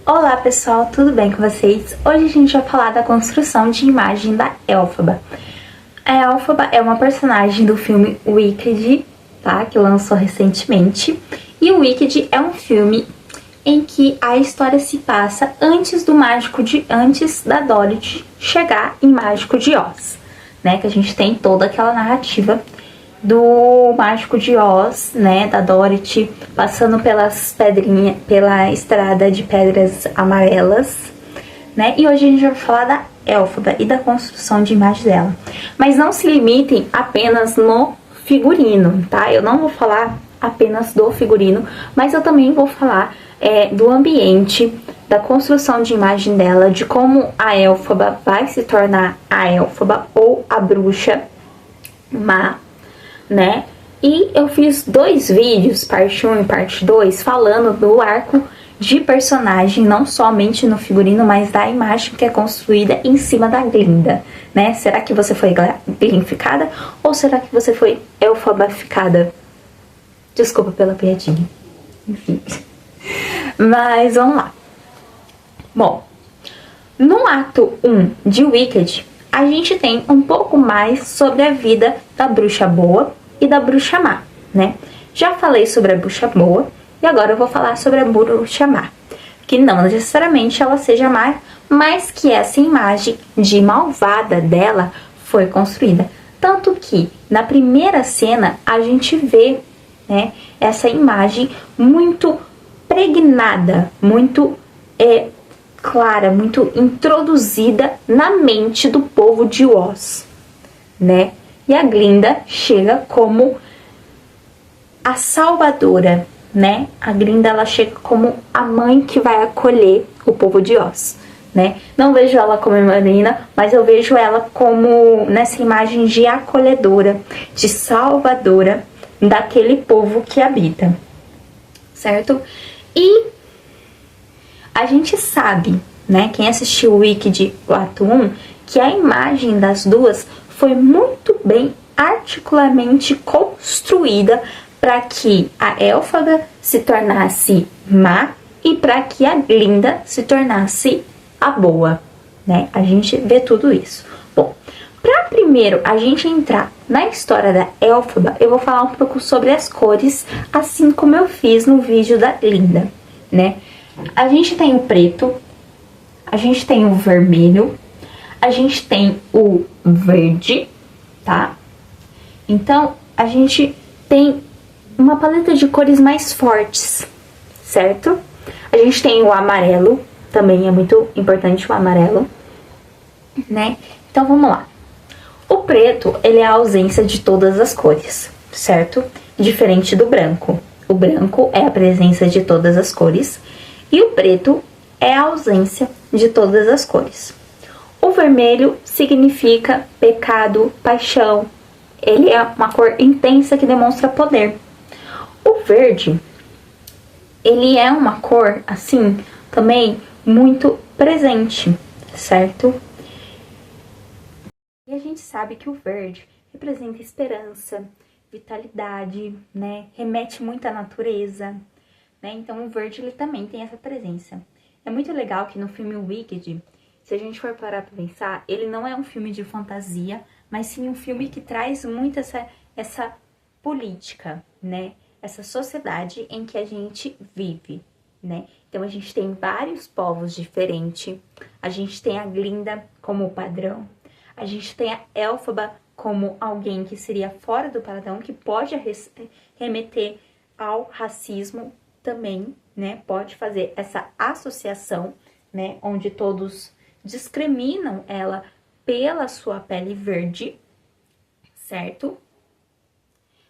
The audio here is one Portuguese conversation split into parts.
Olá pessoal, tudo bem com vocês? Hoje a gente vai falar da construção de imagem da Elphaba. A Elphaba é uma personagem do filme Wicked, tá? Que lançou recentemente. E o Wicked é um filme em que a história se passa antes da Dorothy chegar em Mágico de Oz, né? Que a gente tem toda aquela narrativa do Mágico de Oz, né, da Dorothy passando pela estrada de pedras amarelas, né, e hoje a gente vai falar da Elphaba e da construção de imagem dela. Mas não se limitem apenas no figurino, tá? Eu não vou falar apenas do figurino, mas eu também vou falar do ambiente, da construção de imagem dela, de como a Elphaba vai se tornar a Elphaba ou a bruxa má, né? E eu fiz 2 vídeos, parte 1 e parte 2, falando do arco de personagem, não somente no figurino, mas da imagem que é construída em cima da Glinda, né? Será que você foi glinficada ou será que você foi elfabaficada? Desculpa pela piadinha. Enfim. Mas vamos lá. Bom, no ato 1 de Wicked, a gente tem um pouco mais sobre a vida da bruxa boa e da bruxa má, né? Já falei sobre a bruxa boa e agora eu vou falar sobre a bruxa má. Que não necessariamente ela seja má, mas que essa imagem de malvada dela foi construída. Tanto que na primeira cena a gente vê, né, essa imagem muito pregnada, muito clara, muito introduzida na mente do povo de Oz, né? E a Glinda chega como a salvadora, né? A Glinda, ela chega como a mãe que vai acolher o povo de Oz, né? Não vejo ela como heroína, mas eu vejo ela como nessa imagem de acolhedora, de salvadora daquele povo que habita, certo? E a gente sabe, né, quem assistiu o Wicked, o ato 1, que a imagem das duas foi muito bem articuladamente construída para que a Elphaba se tornasse má e para que a Glinda se tornasse a boa, né? A gente vê tudo isso. Bom, para primeiro a gente entrar na história da Elphaba, eu vou falar um pouco sobre as cores, assim como eu fiz no vídeo da Glinda, né? A gente tem o preto, a gente tem o vermelho, a gente tem o verde, tá? Então, a gente tem uma paleta de cores mais fortes, certo? A gente tem o amarelo, também é muito importante o amarelo, né? Então, vamos lá. O preto, ele é a ausência de todas as cores, certo? Diferente do branco. O branco é a presença de todas as cores e o preto é a ausência de todas as cores. O vermelho significa pecado, paixão. Ele é uma cor intensa que demonstra poder. O verde, ele é uma cor, assim, também muito presente, certo? E a gente sabe que o verde representa esperança, vitalidade, né? Remete muito à natureza, né? Então o verde, ele também tem essa presença. É muito legal que no filme Wicked, se a gente for parar pra pensar, ele não é um filme de fantasia, mas sim um filme que traz muito essa política, né? Essa sociedade em que a gente vive, né? Então a gente tem vários povos diferentes, a gente tem a Glinda como padrão, a gente tem a Elphaba como alguém que seria fora do padrão, que pode remeter ao racismo também, né? Pode fazer essa associação, né? Onde todos discriminam ela pela sua pele verde, certo?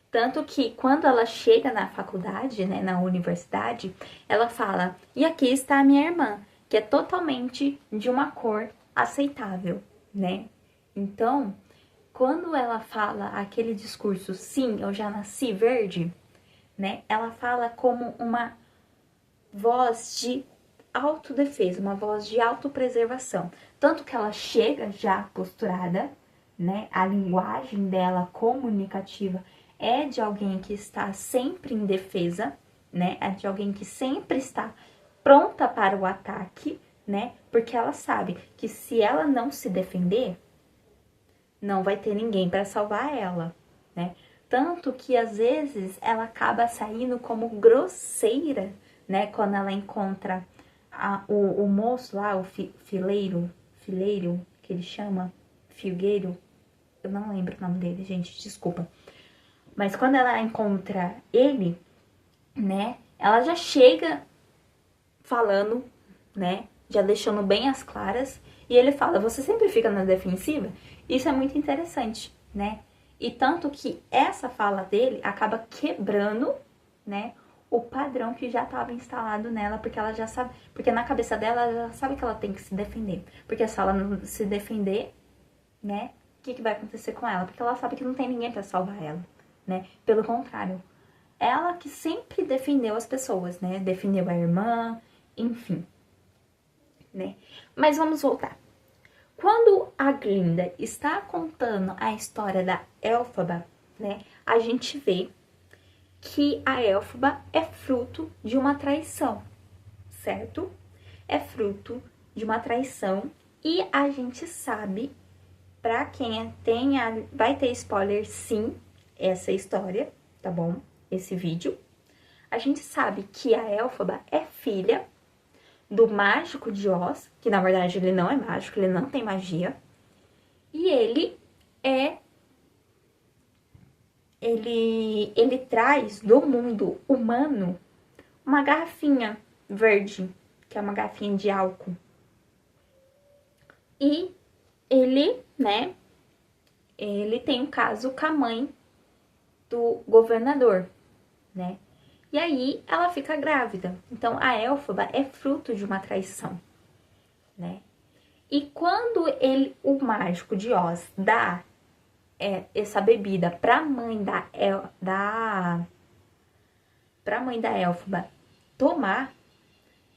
Tanto que quando ela chega na faculdade, né, na universidade, ela fala, e aqui está a minha irmã, que é totalmente de uma cor aceitável, né? Então, quando ela fala aquele discurso, sim, eu já nasci verde, né? Ela fala como uma voz de autodefesa, uma voz de autopreservação. Tanto que ela chega já posturada, né? A linguagem dela comunicativa é de alguém que está sempre em defesa, né? É de alguém que sempre está pronta para o ataque, né? Porque ela sabe que se ela não se defender, não vai ter ninguém para salvar ela, né? Tanto que às vezes ela acaba saindo como grosseira, né? Quando ela encontra o moço lá, o fileiro, que ele chama, filgueiro, eu não lembro o nome dele, gente, desculpa. Mas quando ela encontra ele, né? Ela já chega falando, né? Já deixando bem as claras. E ele fala, você sempre fica na defensiva? Isso é muito interessante, né? E tanto que essa fala dele acaba quebrando, né? O padrão que já estava instalado nela, porque ela já sabe, porque na cabeça dela ela já sabe que ela tem que se defender. Porque se ela não se defender, né? O que vai acontecer com ela? Porque ela sabe que não tem ninguém para salvar ela, né? Pelo contrário, ela que sempre defendeu as pessoas, né? Defendeu a irmã, enfim, né? Mas vamos voltar. Quando a Glinda está contando a história da Elphaba, né? A gente vê que a Elphaba é fruto de uma traição, certo? É fruto de uma traição e a gente sabe, pra quem vai ter spoiler sim, essa história, tá bom? Esse vídeo. A gente sabe que a Elphaba é filha do mágico de Oz, que na verdade ele não é mágico, ele não tem magia. E ele traz do mundo humano uma garrafinha verde, que é uma garrafinha de álcool. E ele, né, ele tem um caso com a mãe do governador, né? E aí ela fica grávida. Então a Elphaba é fruto de uma traição, né? E quando o mágico de Oz dá essa bebida pra mãe pra mãe da Elphaba tomar,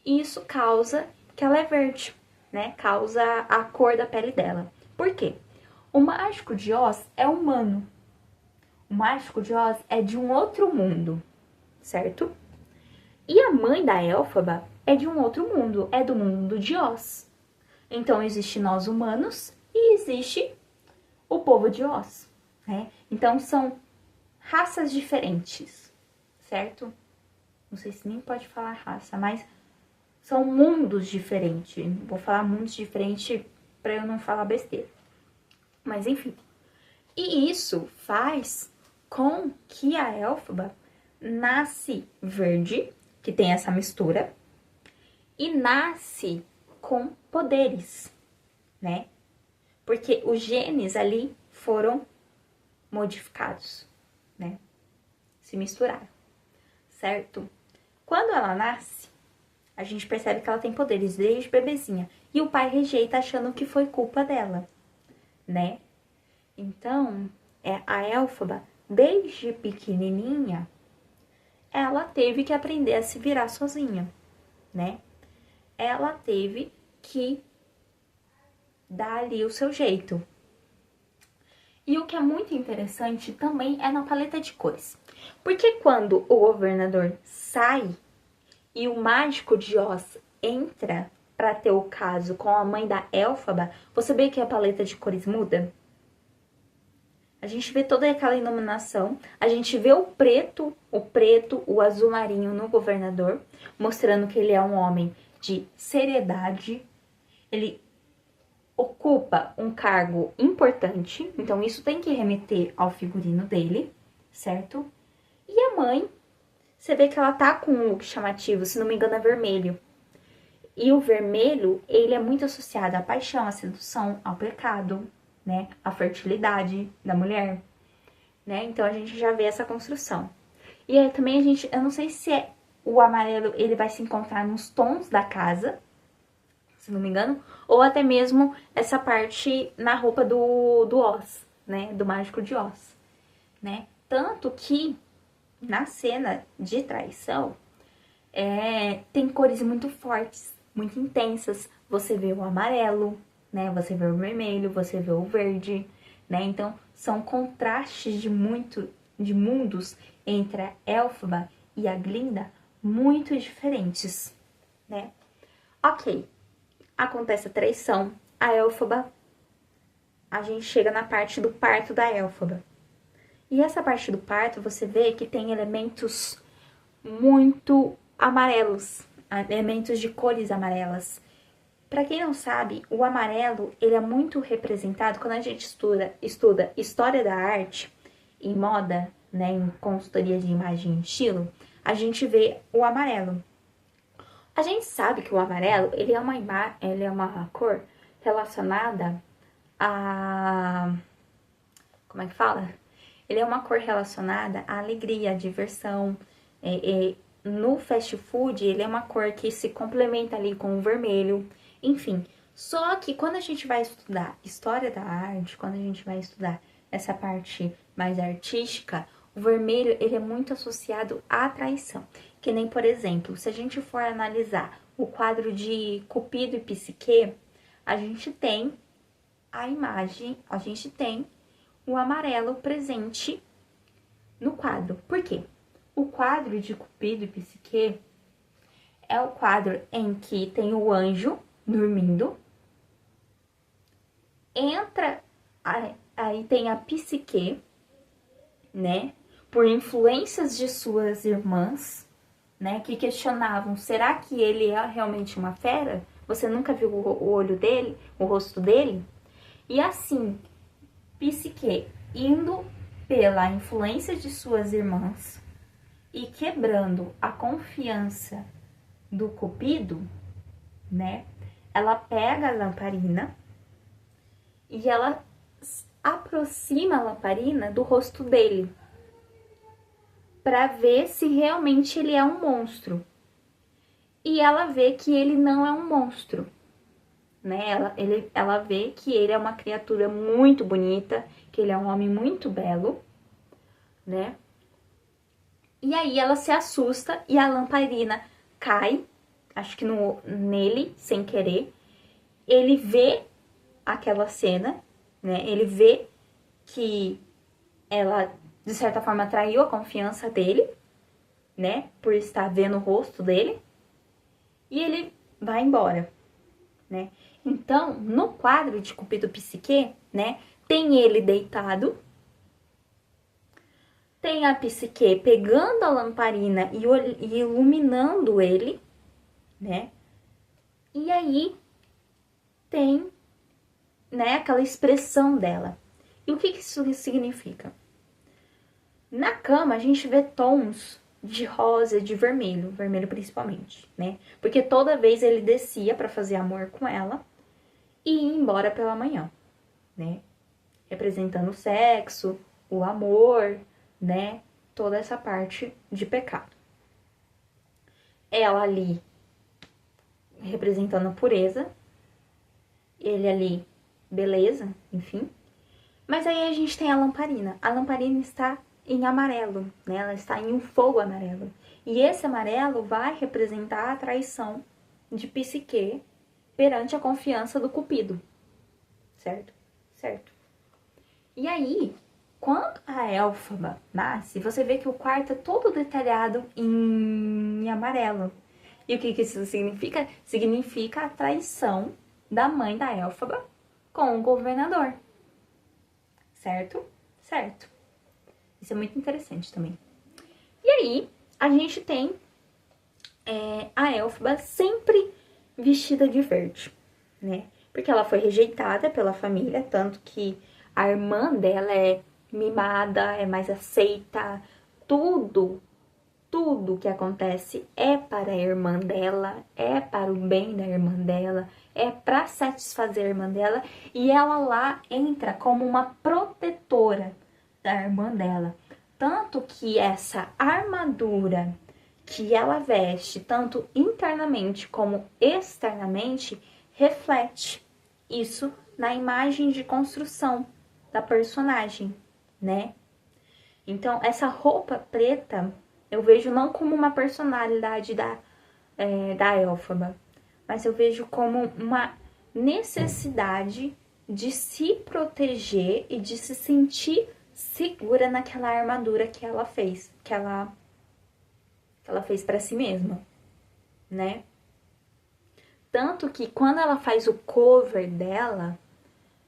isso causa que ela é verde, né? Causa a cor da pele dela. Por quê? O mágico de Oz é humano. O mágico de Oz é de um outro mundo, certo? E a mãe da Elphaba é de um outro mundo, é do mundo de Oz. Então, existe nós humanos e existe o povo de Oz, né? Então, são raças diferentes, certo? Não sei se nem pode falar raça, mas são mundos diferentes. Vou falar mundos diferentes para eu não falar besteira. Mas, enfim. E isso faz com que a Elphaba nasce verde, que tem essa mistura, e nasce com poderes, né? Porque os genes ali foram modificados, né? Se misturaram, certo? Quando ela nasce, a gente percebe que ela tem poderes desde bebezinha. E o pai rejeita achando que foi culpa dela, né? Então, a Elphaba, desde pequenininha, ela teve que aprender a se virar sozinha, né? Ela teve que dar ali o seu jeito. E o que é muito interessante também é na paleta de cores. Porque quando o governador sai e o mágico de Oz entra para ter o caso com a mãe da Elphaba, você vê que a paleta de cores muda? A gente vê toda aquela iluminação, a gente vê o preto, o azul marinho no governador, mostrando que ele é um homem de seriedade, ele ocupa um cargo importante, então isso tem que remeter ao figurino dele, certo? E a mãe, você vê que ela tá com um look chamativo, se não me engano é vermelho. E o vermelho, ele é muito associado à paixão, à sedução, ao pecado, né? À fertilidade da mulher, né? Então a gente já vê essa construção. E aí também eu não sei se o amarelo, ele vai se encontrar nos tons da casa, se não me engano, ou até mesmo essa parte na roupa do Oz, né? Do mágico de Oz, né? Tanto que na cena de traição, tem cores muito fortes, muito intensas. Você vê o amarelo, né? Você vê o vermelho, você vê o verde, né? Então, são contrastes de mundos entre a Elphaba e a Glinda muito diferentes, né? Ok, acontece a traição, a Elphaba, a gente chega na parte do parto da Elphaba. E essa parte do parto, você vê que tem elementos muito amarelos, elementos de cores amarelas. Para quem não sabe, o amarelo, ele é muito representado quando a gente estuda história da arte e moda, né, em consultoria de imagem e estilo, a gente vê o amarelo. A gente sabe que o amarelo, ele é uma cor relacionada a... Como é que fala? Ele é uma cor relacionada à alegria, à diversão. No fast food, ele é uma cor que se complementa ali com o vermelho. Enfim, só que quando a gente vai estudar história da arte, quando a gente vai estudar essa parte mais artística, o vermelho, ele é muito associado à traição. Que nem, por exemplo, se a gente for analisar o quadro de Cupido e Psique, a gente tem a imagem, a gente tem o amarelo presente no quadro. Por quê? O quadro de Cupido e Psique é o quadro em que tem o anjo dormindo, entra, aí tem a Psique, né, por influências de suas irmãs, né, que questionavam, será que ele é realmente uma fera? Você nunca viu o olho dele, o rosto dele? E assim, Psique indo pela influência de suas irmãs e quebrando a confiança do Cupido, né? Ela pega a lamparina e ela aproxima a lamparina do rosto dele para ver se realmente ele é um monstro. E ela vê que ele não é um monstro, né? Ela vê que ele é uma criatura muito bonita, que ele é um homem muito belo, né? E aí ela se assusta e a lamparina cai, acho que nele, sem querer. Ele vê aquela cena, né? Ele vê que ela, de certa forma, traiu a confiança dele, né? Por estar vendo o rosto dele. E ele vai embora, né? Então, no quadro de Cupido Psique, né? Tem ele deitado, tem a Psique pegando a lamparina e iluminando ele, né? E aí tem, né, aquela expressão dela. E o que isso significa? Na cama a gente vê tons de rosa, de vermelho, vermelho principalmente, né? Porque toda vez ele descia para fazer amor com ela e ia embora pela manhã, né? Representando o sexo, o amor, né? Toda essa parte de pecado. Ela ali representando a pureza, ele ali, beleza, enfim. Mas aí a gente tem a lamparina. A lamparina está em amarelo, né? Ela está em um fogo amarelo. E esse amarelo vai representar a traição de Psique perante a confiança do Cupido. Certo? Certo. E aí, quando a Elphaba nasce, você vê que o quarto é todo detalhado em amarelo. E o que isso significa? Significa a traição da mãe da Elphaba com o governador. Certo? Certo. Isso é muito interessante também. E aí, a gente tem a Elphaba sempre vestida de verde, né? Porque ela foi rejeitada pela família, tanto que a irmã dela é mimada, é mais aceita, tudo que acontece é para a irmã dela, é para o bem da irmã dela, é para satisfazer a irmã dela, e ela lá entra como uma protetora da irmã dela. Tanto que essa armadura que ela veste, tanto internamente como externamente, reflete isso na imagem de construção da personagem, né? Então, essa roupa preta eu vejo não como uma personalidade da Elphaba, mas eu vejo como uma necessidade de se proteger e de se sentir segura naquela armadura que ela fez, que ela fez para si mesma, né? Tanto que quando ela faz o cover dela,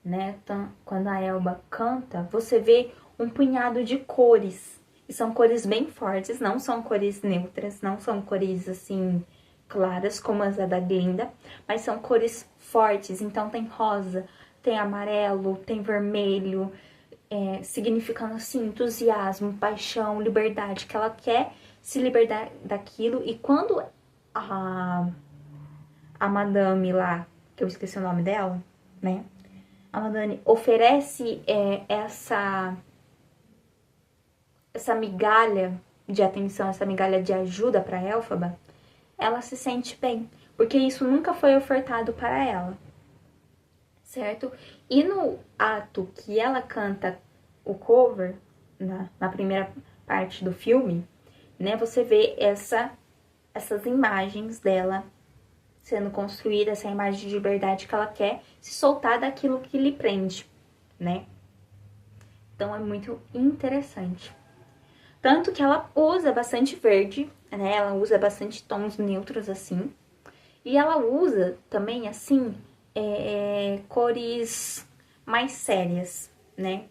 né, quando a Elba canta, você vê um punhado de cores. E são cores bem fortes, não são cores neutras, não são cores assim claras como as da Glinda, mas são cores fortes. Então tem rosa, tem amarelo, tem vermelho, significando assim entusiasmo, paixão, liberdade, que ela quer se libertar daquilo. E quando a madame lá, que eu esqueci o nome dela, né? A madame oferece essa migalha de atenção, essa migalha de ajuda para Elphaba, ela se sente bem, porque isso nunca foi ofertado para ela, certo? E no ato que ela canta o cover, na primeira parte do filme, né, você vê essas imagens dela sendo construída, essa imagem de liberdade que ela quer se soltar daquilo que lhe prende, né? Então é muito interessante. Tanto que ela usa bastante verde, né? Ela usa bastante tons neutros assim. E ela usa também, assim, cores mais sérias, né?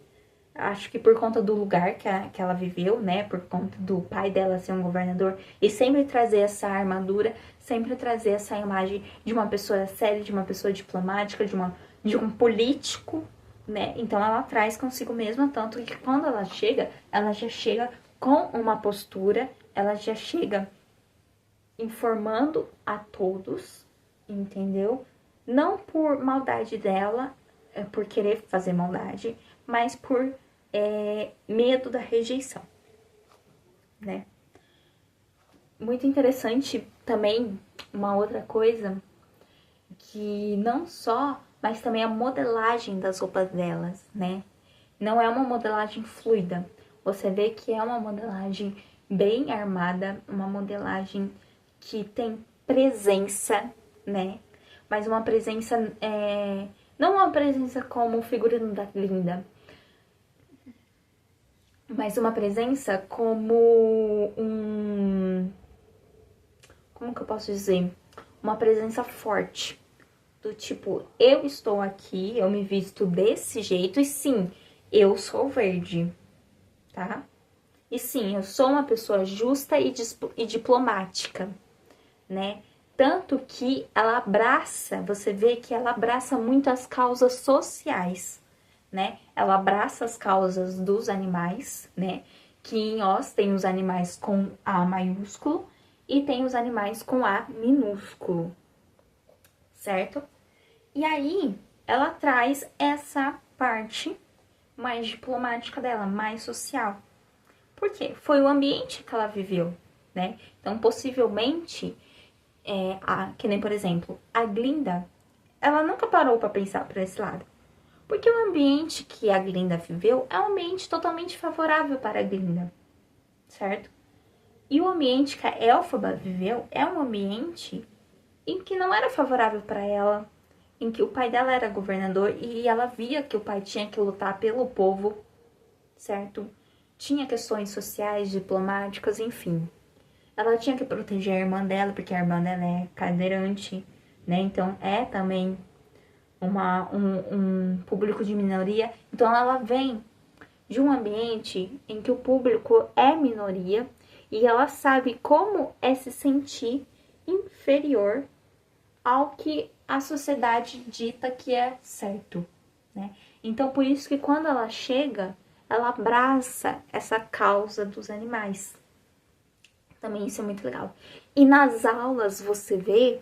Acho que por conta do lugar que ela viveu, né? Por conta do pai dela ser um governador. E sempre trazer essa armadura, sempre trazer essa imagem de uma pessoa séria, de uma pessoa diplomática, de um político, né? Então ela traz consigo mesma, tanto que quando ela já chega com uma postura, ela já chega informando a todos, entendeu? Não por maldade dela, por querer fazer maldade, mas por medo da rejeição, né? Muito interessante também uma outra coisa, que não só, mas também a modelagem das roupas delas, né? Não é uma modelagem fluida. Você vê que é uma modelagem bem armada, uma modelagem que tem presença, né? Mas uma presença, não uma presença como o figurino da Glinda, mas uma presença como como que eu posso dizer? Uma presença forte. Do tipo, eu estou aqui, eu me visto desse jeito e sim, eu sou verde, tá? E sim, eu sou uma pessoa justa e diplomática, né? Tanto que ela abraça, você vê que ela abraça muito as causas sociais, né? Ela abraça as causas dos animais, né? Que em Oz tem os animais com A maiúsculo e tem os animais com A minúsculo, certo? E aí, ela traz essa parte mais diplomática dela, mais social. Por quê? Foi o ambiente que ela viveu, né? Então, possivelmente, que nem, por exemplo, a Glinda, ela nunca parou para pensar por esse lado. Porque o ambiente que a Glinda viveu é um ambiente totalmente favorável para a Glinda, certo? E o ambiente que a Elphaba viveu é um ambiente em que não era favorável para ela, em que o pai dela era governador e ela via que o pai tinha que lutar pelo povo, certo? Tinha questões sociais, diplomáticas, enfim. Ela tinha que proteger a irmã dela, porque a irmã dela é cadeirante, né? Então é também um público de minoria. Então ela vem de um ambiente em que o público é minoria e ela sabe como é se sentir inferior ao que a sociedade dita que é certo, né? Então, por isso que quando ela chega, ela abraça essa causa dos animais. Também isso é muito legal. E nas aulas você vê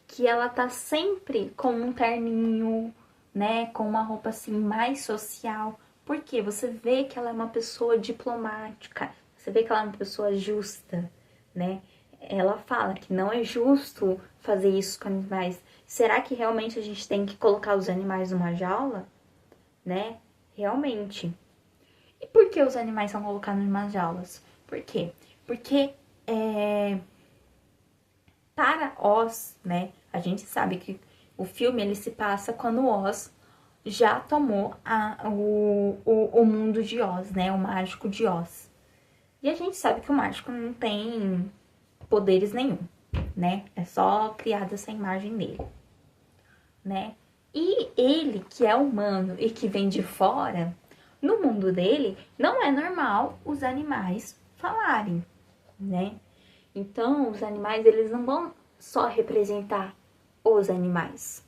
que ela tá sempre com um terninho, né? Com uma roupa assim mais social. Porque você vê que ela é uma pessoa diplomática, você vê que ela é uma pessoa justa, né? Ela fala que não é justo fazer isso com animais. Será que realmente a gente tem que colocar os animais numa jaula? Né? Realmente. E por que os animais são colocados em umas jaulas? Por quê? Porque para Oz, né? A gente sabe que o filme ele se passa quando Oz já tomou o mundo de Oz, né? O mágico de Oz. E a gente sabe que o mágico não tem poderes nenhum, né? É só criada essa imagem dele, né? E ele, que é humano e que vem de fora, no mundo dele, não é normal os animais falarem, né? Então, os animais, eles não vão só representar os animais,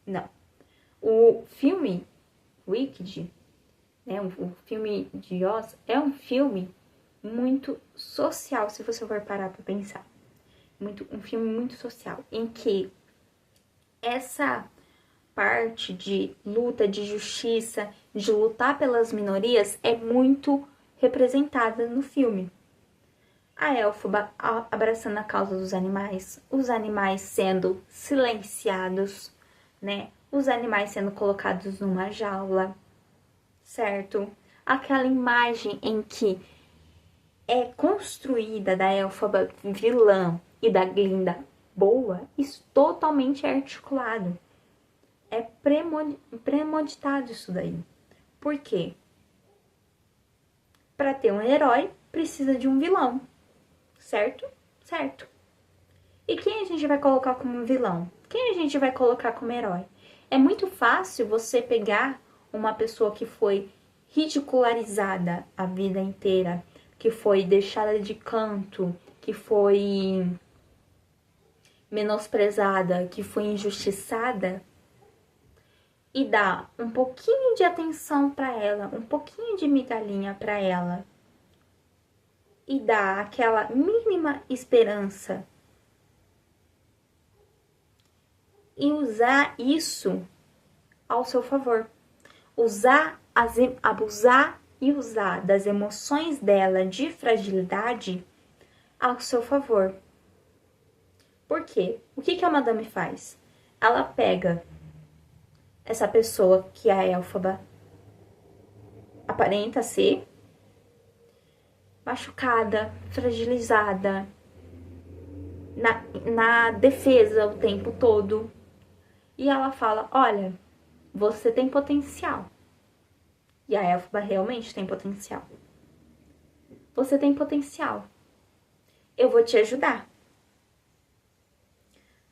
não. O filme Wicked, né, o filme de Oz, é um filme muito social, se você for parar pra pensar. Um filme muito social, em que essa parte de luta, de justiça, de lutar pelas minorias é muito representada no filme. A Elphaba abraçando a causa dos animais, os animais sendo silenciados, né? Os animais sendo colocados numa jaula, certo? Aquela imagem em que é construída da Elphaba vilã e da Glinda boa, isso totalmente é articulado. É premeditado isso daí. Por quê? Para ter um herói, precisa de um vilão. Certo? Certo. E quem a gente vai colocar como vilão? Quem a gente vai colocar como herói? É muito fácil você pegar uma pessoa que foi ridicularizada a vida inteira, que foi deixada de canto, que foi menosprezada, que foi injustiçada, e dar um pouquinho de atenção para ela, um pouquinho de migalhinha para ela, e dar aquela mínima esperança e usar isso ao seu favor. Abusar e usar das emoções dela de fragilidade ao seu favor. Por quê? O que a Madame faz? Ela pega essa pessoa que a Elphaba aparenta ser machucada, fragilizada, na defesa o tempo todo. E ela fala, olha, você tem potencial. E a Elphaba realmente tem potencial. Você tem potencial. Eu vou te ajudar.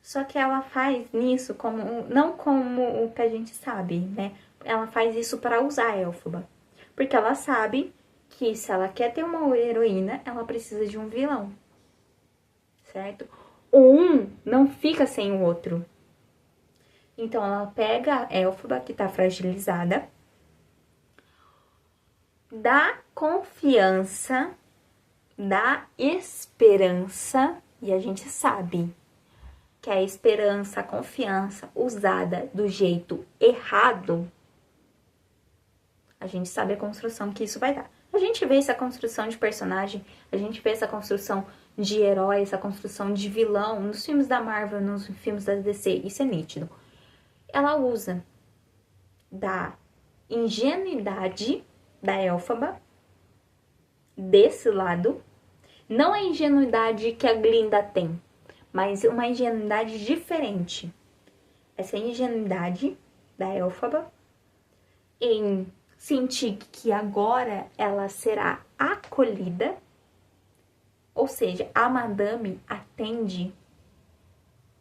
Só que ela faz nisso não como o que a gente sabe, né? Ela faz isso para usar a Elphaba. Porque ela sabe que se ela quer ter uma heroína, ela precisa de um vilão. Certo? Um não fica sem o outro. Então, ela pega a Elphaba, que tá fragilizada, dá confiança, dá esperança, e a gente sabe que a esperança, a confiança usada do jeito errado, a gente sabe a construção que isso vai dar. A gente vê essa construção de personagem, a gente vê essa construção de herói, essa construção de vilão nos filmes da Marvel, nos filmes da DC, isso é nítido. Ela usa da ingenuidade da Elphaba desse lado, não a ingenuidade que a Glinda tem, mas uma ingenuidade diferente. Essa ingenuidade da Elphaba em sentir que agora ela será acolhida, ou seja, a Madame atende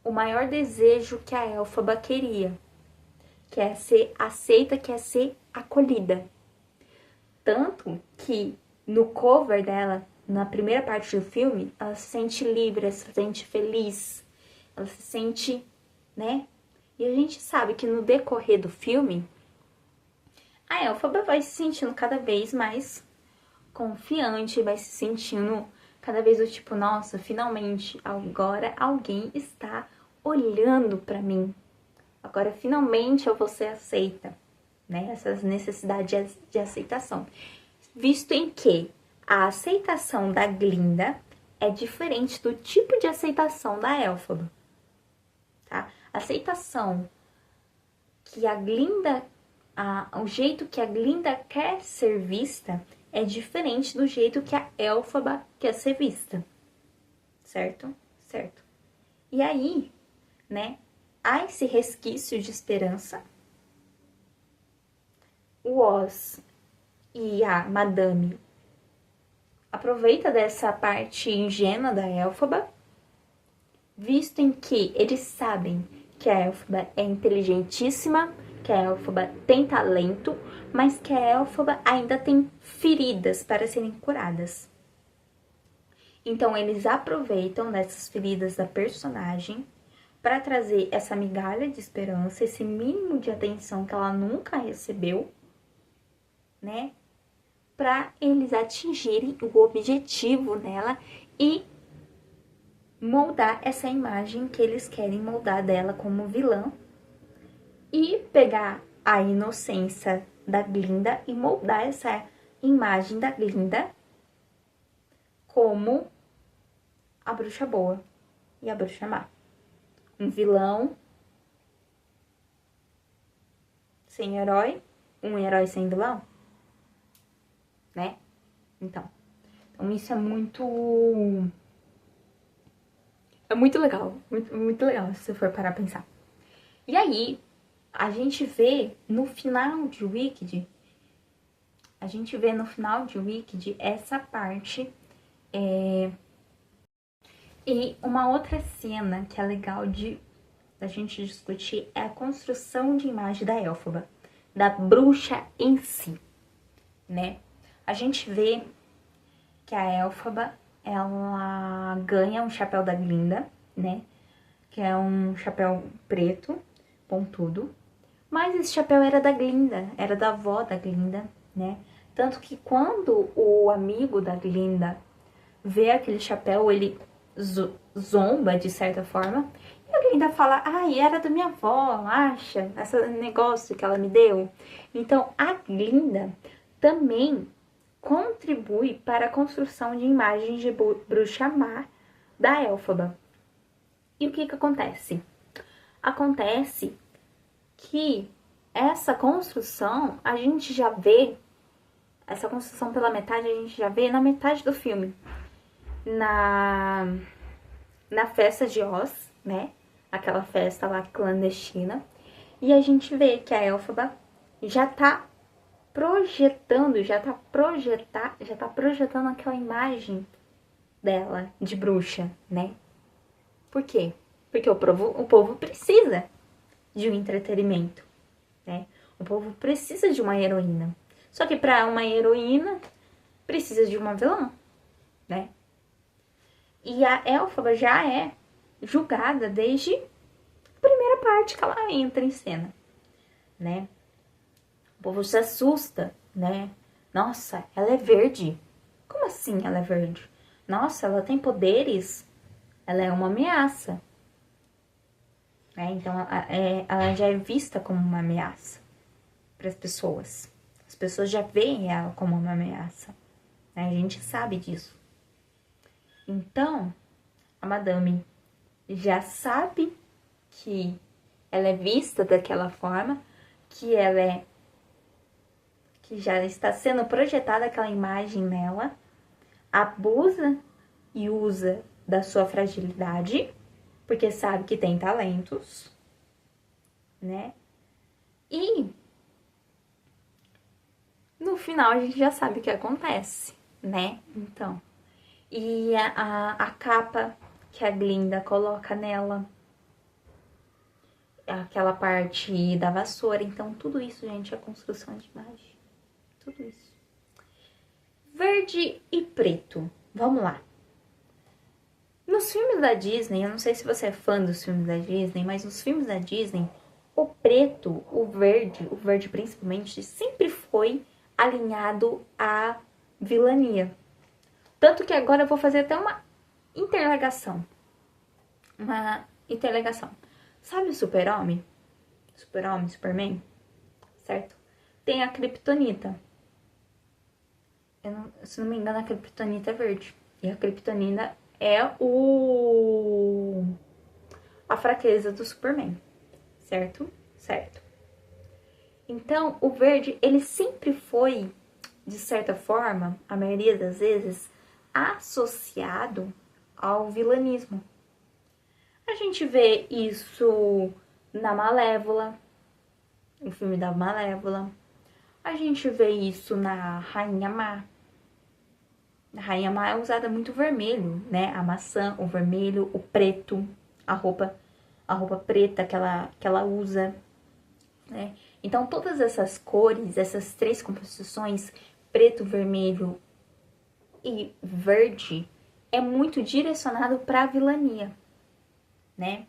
o maior desejo que a Elphaba queria, que é ser aceita, que é ser acolhida. Tanto que no cover dela, na primeira parte do filme, ela se sente livre, ela se sente feliz, ela se sente, né? E a gente sabe que no decorrer do filme, a Elphaba vai se sentindo cada vez mais confiante, vai se sentindo cada vez do tipo, nossa, finalmente, agora alguém está olhando para mim. Agora, finalmente, eu vou ser aceita, né? Essas necessidades de aceitação. Visto em que a aceitação da Glinda é diferente do tipo de aceitação da Elphaba, tá? A aceitação que a Glinda, o jeito que a Glinda quer ser vista é diferente do jeito que a Elphaba quer ser vista, certo? Certo. E aí, né, há esse resquício de esperança, o Oz e a Madame aproveita dessa parte ingênua da Elphaba, visto em que eles sabem que a Elphaba é inteligentíssima, que a Elphaba tem talento, mas que a Elphaba ainda tem feridas para serem curadas. Então eles aproveitam dessas feridas da personagem para trazer essa migalha de esperança, esse mínimo de atenção que ela nunca recebeu, né? Para eles atingirem o objetivo nela e moldar essa imagem que eles querem moldar dela como vilã e pegar a inocência da Glinda e moldar essa imagem da Glinda como a bruxa boa e a bruxa má. Um vilão sem herói, um herói sem vilão, né? Então isso é muito legal, muito legal se você for parar a pensar. E aí, a gente vê no final de Wicked, essa parte. E uma outra cena que é legal da gente discutir é a construção de imagem da Elphaba, da bruxa em si, né? A gente vê que a Elphaba, ela ganha um chapéu da Glinda, né? Que é um chapéu preto, pontudo. Mas esse chapéu era da Glinda, era da avó da Glinda, né? Tanto que quando o amigo da Glinda vê aquele chapéu, ele zomba de certa forma. E a Glinda fala, ai, era da minha avó, acha? Esse negócio que ela me deu. Então, a Glinda também contribui para a construção de imagens de bruxa má da Elphaba. E o que acontece? Acontece que essa construção, a gente já vê, essa construção pela metade, a gente já vê na metade do filme. Na festa de Oz, né? Aquela festa lá clandestina. E a gente vê que a Elphaba já tá projetando aquela imagem dela de bruxa, né? Por quê? Porque o povo precisa de um entretenimento, né? O povo precisa de uma heroína. Só que para uma heroína precisa de uma vilã, né? E a Elphaba já é julgada desde a primeira parte que ela entra em cena, né? O povo se assusta, né? Nossa, ela é verde. Como assim ela é verde? Nossa, ela tem poderes. Ela é uma ameaça. Então, ela já é vista como uma ameaça para as pessoas. As pessoas já veem ela como uma ameaça. A gente sabe disso. Então, a Madame já sabe que ela é vista daquela forma, que já está sendo projetada aquela imagem nela, abusa e usa da sua fragilidade, porque sabe que tem talentos, né? E no final a gente já sabe o que acontece, né? Então, e a capa que a Glinda coloca nela, aquela parte da vassoura. Então, tudo isso, gente, é construção de imagem. Tudo isso. Verde e preto. Vamos lá. Nos filmes da Disney, eu não sei se você é fã dos filmes da Disney, mas nos filmes da Disney, o preto, o verde principalmente, sempre foi alinhado à vilania. Tanto que agora eu vou fazer até uma interligação. Sabe o Super-Homem? Super-Homem, Superman? Certo? Tem a Kryptonita. Se não me engano, a Kryptonita é verde. E a Kryptonita é a fraqueza do Superman. Certo? Certo. Então, o verde, ele sempre foi, de certa forma, a maioria das vezes, associado ao vilanismo. A gente vê isso na Malévola, o filme da Malévola. A gente vê isso na Rainha Má. A Rainha Má é usada muito vermelho, né? A maçã, o vermelho, o preto, a roupa preta que ela usa, né? Então, todas essas cores, essas 3 composições, preto, vermelho e verde, é muito direcionado para a vilania, né?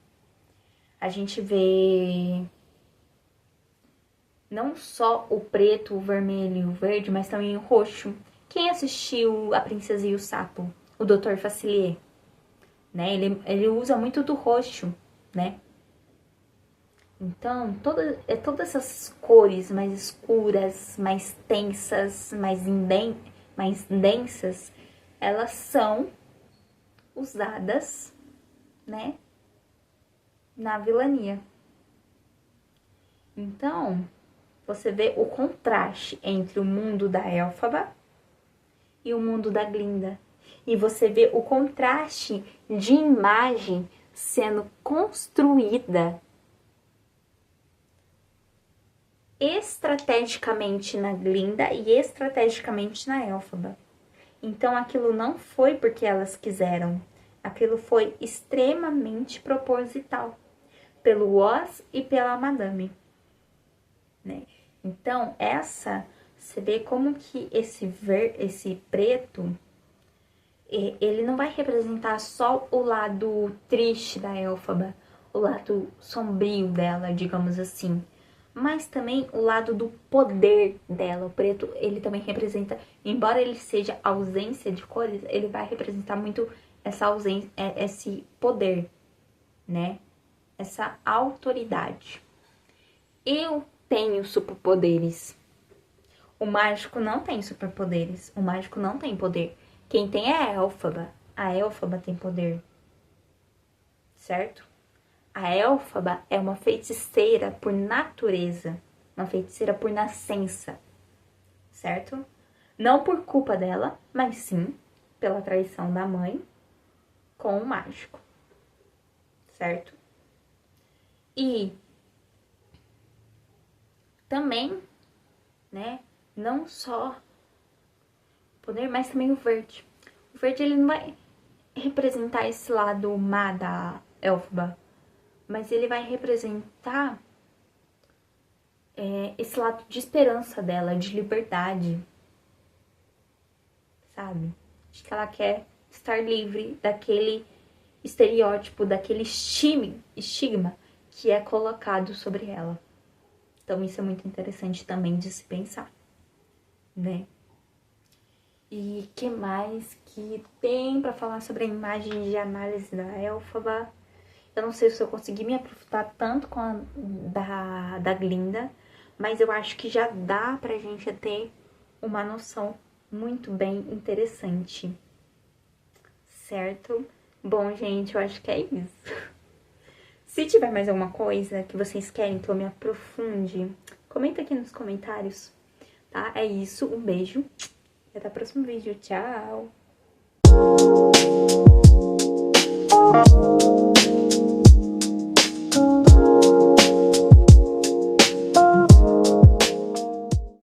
A gente vê não só o preto, o vermelho e o verde, mas também o roxo. Quem assistiu A Princesa e o Sapo? O Dr. Facilier, né? Ele usa muito do roxo, né? Então, todas essas cores mais escuras, mais tensas, mais densas, elas são usadas, né, na vilania. Então, você vê o contraste entre o mundo da Elphaba e o mundo da Glinda. E você vê o contraste de imagem sendo construída estrategicamente na Glinda e estrategicamente na Elphaba. Então, aquilo não foi porque elas quiseram. Aquilo foi extremamente proposital pelo Oz e pela Madame, né? Então, você vê como que esse preto, ele não vai representar só o lado triste da Elphaba, o lado sombrio dela, digamos assim, mas também o lado do poder dela. O preto, ele também representa, embora ele seja ausência de cores, ele vai representar muito essa ausência, esse poder, né? Essa autoridade. Eu tenho superpoderes. O mágico não tem superpoderes. O mágico não tem poder. Quem tem é a Elphaba. A Elphaba tem poder. Certo? A Elphaba é uma feiticeira por natureza. Uma feiticeira por nascença. Certo? Não por culpa dela, mas sim pela traição da mãe com o mágico. Certo? E também, né, não só o poder, mas também o verde. O verde, ele não vai representar esse lado má da Elphaba, mas ele vai representar esse lado de esperança dela, de liberdade, sabe? De que ela quer estar livre daquele estereótipo, daquele estigma que é colocado sobre ela. Então, isso é muito interessante também de se pensar, né? E que mais que tem pra falar sobre a imagem de análise da Elphaba? Eu não sei se eu consegui me aprofundar tanto com a da Glinda, mas eu acho que já dá pra gente ter uma noção muito bem interessante, certo? Bom, gente, eu acho que é isso. Se tiver mais alguma coisa que vocês querem que eu me aprofunde, comenta aqui nos comentários, tá? É isso, um beijo e até o próximo vídeo. Tchau!